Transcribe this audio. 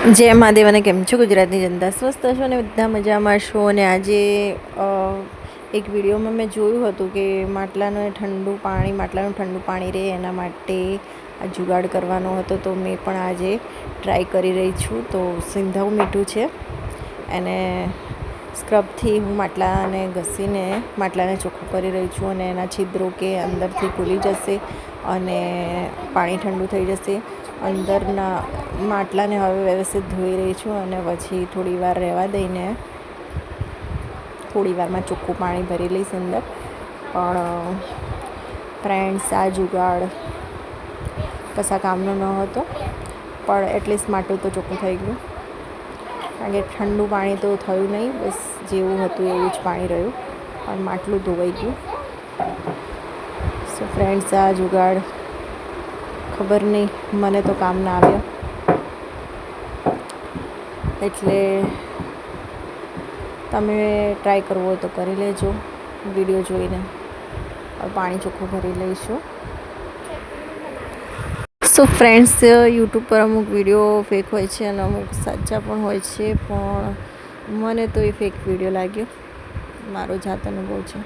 જય મહાદેવ અને કેમ છો ગુજરાતની જનતા? સ્વસ્થ છો ને બધા મજામાં છો? અને આજે એક વિડીયોમાં મેં જોયું હતું કે માટલાનું ઠંડુ પાણી રહે એના માટે આ જુગાડ કરવાનો હતો, તો મેં પણ આજે ટ્રાય કરી રહી છું. તો સિંધાવું મીઠું છે એને સ્ક્રબથી હું માટલાને ઘસીને માટલાને ચોખ્ખું કરી રહી છું, અને એના છિદ્રો કે અંદરથી ખુલી જશે અને પાણી ઠંડુ થઈ જશે. અંદરના માટલાને હવે વ્યવસ્થિત ધોઈ રહી છું અને પછી થોડી વાર રહેવા દઈને થોડી વારમાં ચોખ્ખું પાણી ભરી લઈશ અંદર. પણ ફ્રેન્ડ્સ, આ જુગાડ કશા કામનો ન હતો, પણ એટલીસ્ટ માટલું તો ચોખ્ખું થઈ ગયું. કારણ કે ઠંડુ પાણી તો થયું નહીં, બસ જેવું હતું એવું જ પાણી રહ્યું, પણ માટલું ધોવાઈ ગયું. સો ફ્રેન્ડ્સ, આ જુગાડ ખબર નહીં, મને તો કામ ના આવ્યો, એટલે તમે ટ્રાય કરવો હોય તો કરી લેજો વિડીયો જોઈને. પાણી ચોખ્ખું ભરી લઈશું. સો ફ્રેન્ડ્સ, યુટ્યુબ પર અમુક વિડીયો ફેક હોય છે અને અમુક સાચા પણ હોય છે, પણ મને તો એ ફેક વિડીયો લાગ્યો, મારો જાત અનુભવ છે.